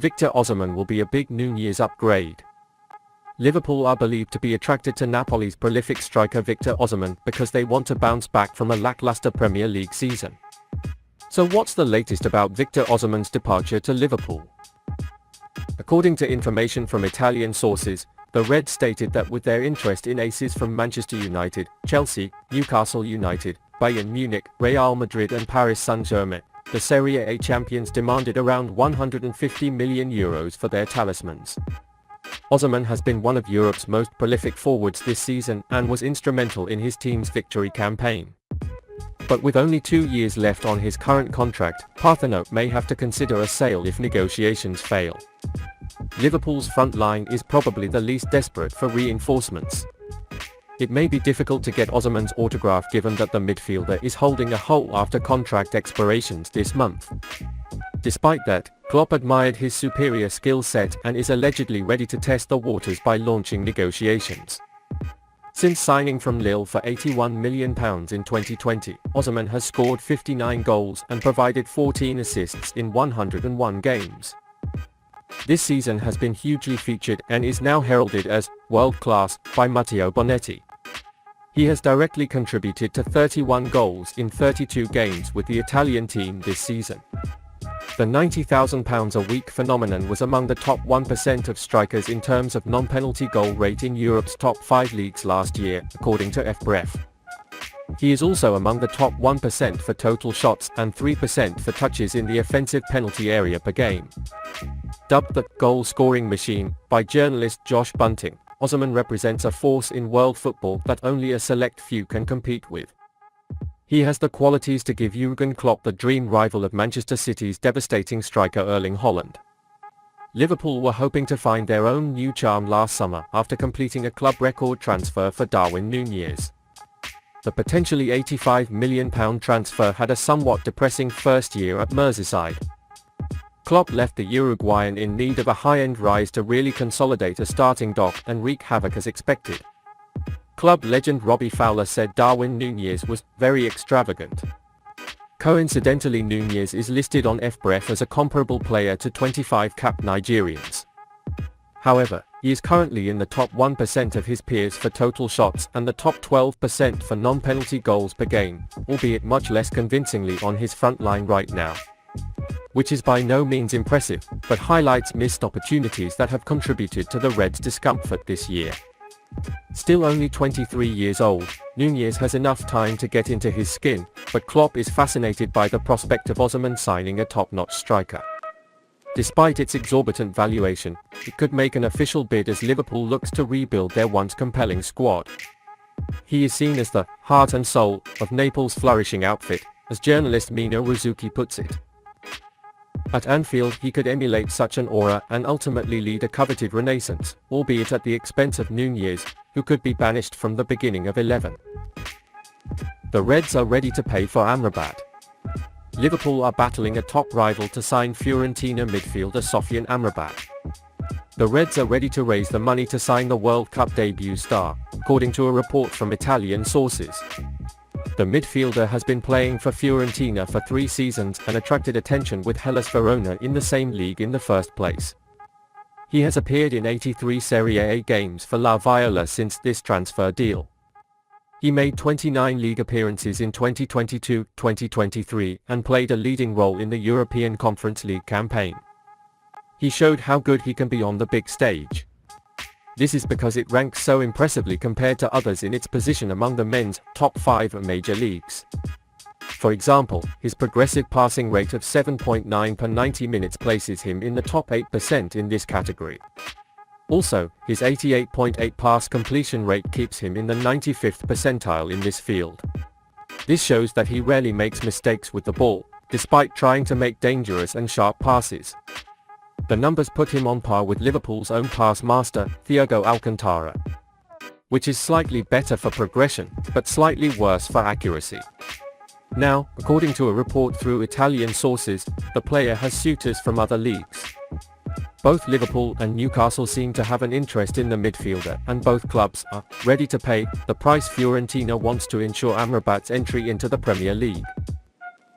Victor Osimhen will be a big Nunez upgrade. Liverpool are believed to be attracted to Napoli's prolific striker Victor Osimhen because they want to bounce back from a lackluster Premier League season. So what's the latest about Victor Osimhen's departure to Liverpool? According to information from Italian sources, the Reds stated that with their interest in aces from Manchester United, Chelsea, Newcastle United, Bayern Munich, Real Madrid and Paris Saint-Germain, the Serie A champions demanded around €150 million for their talismans. Osimhen has been one of Europe's most prolific forwards this season and was instrumental in his team's victory campaign. But with only 2 years left on his current contract, Parthenope may have to consider a sale if negotiations fail. Liverpool's front line is probably the least desperate for reinforcements. It may be difficult to get Osimhen's autograph given that the midfielder is holding a halt after contract expirations this month. Despite that, Klopp admired his superior skill set and is allegedly ready to test the waters by launching negotiations. Since signing from Lille for £81 million in 2020, Osimhen has scored 59 goals and provided 14 assists in 101 games. This season has been hugely featured and is now heralded as world-class by Matteo Bonetti. He has directly contributed to 31 goals in 32 games with the Italian team this season. The £90,000 a week phenomenon was among the top 1% of strikers in terms of non-penalty goal rate in Europe's top 5 leagues last year, according to FBref. He is also among the top 1% for total shots and 3% for touches in the offensive penalty area per game. Dubbed the goal-scoring machine by journalist Josh Bunting, Osimhen represents a force in world football that only a select few can compete with. He has the qualities to give Jürgen Klopp the dream rival of Manchester City's devastating striker Erling Haaland. Liverpool were hoping to find their own new charm last summer after completing a club record transfer for Darwin Nunez. The potentially £85 million transfer had a somewhat depressing first year at Merseyside. Klopp left the Uruguayan in need of a high-end rise to really consolidate a starting dock and wreak havoc as expected. Club legend Robbie Fowler said Darwin Nunez was very extravagant. Coincidentally, Nunez is listed on FBref as a comparable player to 25 capped Nigerians. However, he is currently in the top 1% of his peers for total shots and the top 12% for non-penalty goals per game, albeit much less convincingly on his front line right now. Which is by no means impressive, but highlights missed opportunities that have contributed to the Reds' discomfort this year. Still only 23 years old, Nunez has enough time to get into his skin, but Klopp is fascinated by the prospect of Osimhen signing a top-notch striker. Despite its exorbitant valuation, it could make an official bid as Liverpool looks to rebuild their once compelling squad. He is seen as the heart and soul of Naples' flourishing outfit, as journalist Mina Rizuki puts it. At Anfield he could emulate such an aura and ultimately lead a coveted renaissance, albeit at the expense of Nunez, who could be banished from the beginning of 11. The Reds are ready to pay for Amrabat. Liverpool are battling a top rival to sign Fiorentina midfielder Sofyan Amrabat. The Reds are ready to raise the money to sign the World Cup debut star, according to a report from Italian sources. The midfielder has been playing for Fiorentina for 3 seasons and attracted attention with Hellas Verona in the same league in the first place. He has appeared in 83 Serie A games for La Viola since this transfer deal. He made 29 league appearances in 2022-2023 and played a leading role in the European Conference League campaign. He showed how good he can be on the big stage. This is because it ranks so impressively compared to others in its position among the men's top 5 major leagues. For example, his progressive passing rate of 7.9 per 90 minutes places him in the top 8% in this category. Also, his 88.8 pass completion rate keeps him in the 95th percentile in this field. This shows that he rarely makes mistakes with the ball, despite trying to make dangerous and sharp passes. The numbers put him on par with Liverpool's own pass master, Thiago Alcantara, which is slightly better for progression, but slightly worse for accuracy. Now, according to a report through Italian sources, the player has suitors from other leagues. Both Liverpool and Newcastle seem to have an interest in the midfielder, and both clubs are ready to pay the price Fiorentina wants to ensure Amrabat's entry into the Premier League.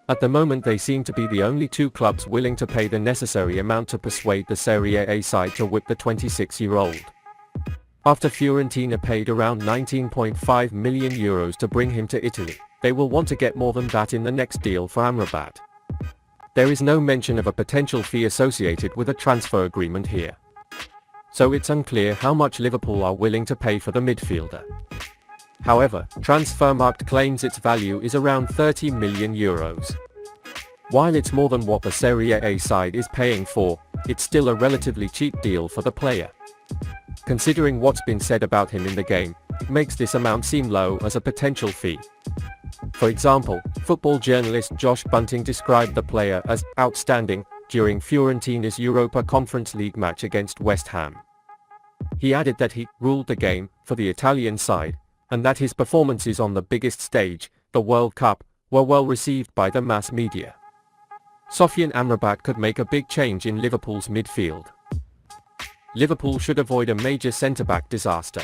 At the moment they seem to be the only two clubs willing to pay the necessary amount to persuade the Serie A side to whip the 26-year-old. After Fiorentina paid around €19.5 million to bring him to Italy, they will want to get more than that in the next deal for Amrabat. There is no mention of a potential fee associated with a transfer agreement here. So it's unclear how much Liverpool are willing to pay for the midfielder. However, Transfermarkt claims its value is around €30 million. While it's more than what the Serie A side is paying for, it's still a relatively cheap deal for the player. Considering what's been said about him in the game, it makes this amount seem low as a potential fee. For example, football journalist Josh Bunting described the player as outstanding during Fiorentina's Europa Conference League match against West Ham. He added that he ruled the game for the Italian side, and that his performances on the biggest stage, the World Cup, were well received by the mass media. Sofyan Amrabat could make a big change in Liverpool's midfield. Liverpool should avoid a major centre-back disaster.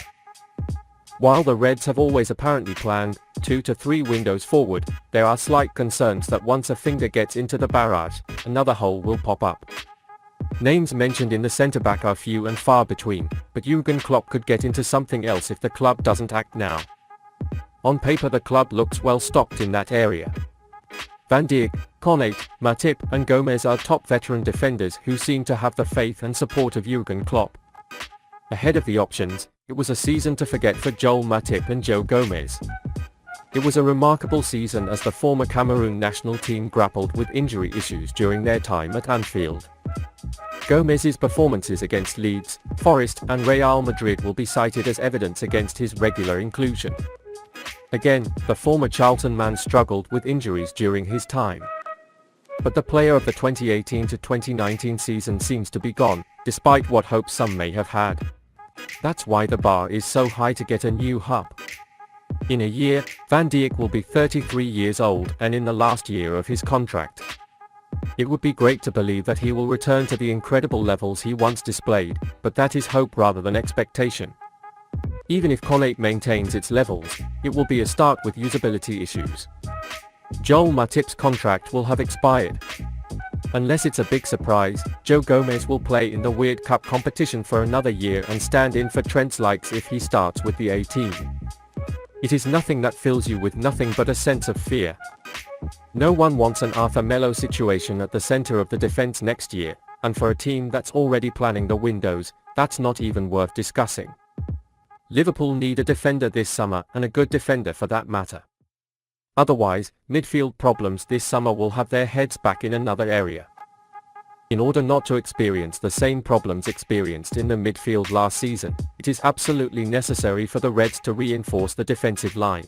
While the Reds have always apparently planned 2 to 3 windows forward, there are slight concerns that once a finger gets into the barrage, another hole will pop up. Names mentioned in the centre-back are few and far between, but Jürgen Klopp could get into something else if the club doesn't act now. On paper the club looks well stocked in that area. Van Dijk, Konate, Matip and Gomez are top veteran defenders who seem to have the faith and support of Jürgen Klopp. Ahead of the options, it was a season to forget for Joel Matip and Joe Gomez. It was a remarkable season as the former Cameroon national team grappled with injury issues during their time at Anfield. Gomez's performances against Leeds, Forest and Real Madrid will be cited as evidence against his regular inclusion. Again, the former Charlton man struggled with injuries during his time. But the player of the 2018-2019 season seems to be gone, despite what hopes some may have had. That's why the bar is so high to get a new hub. In a year, Van Dijk will be 33 years old and in the last year of his contract. It would be great to believe that he will return to the incredible levels he once displayed, but that is hope rather than expectation. Even if Konate maintains its levels, it will be a start with usability issues. Joel Matip's contract will have expired. Unless it's a big surprise, Joe Gomez will play in the Weird Cup competition for another year and stand in for Trent's likes if he starts with the A team. It is nothing that fills you with nothing but a sense of fear. No one wants an Arthur Melo situation at the center of the defense next year, and for a team that's already planning the windows, that's not even worth discussing. Liverpool need a defender this summer and a good defender for that matter. Otherwise, midfield problems this summer will have their heads back in another area. In order not to experience the same problems experienced in the midfield last season, it is absolutely necessary for the Reds to reinforce the defensive line.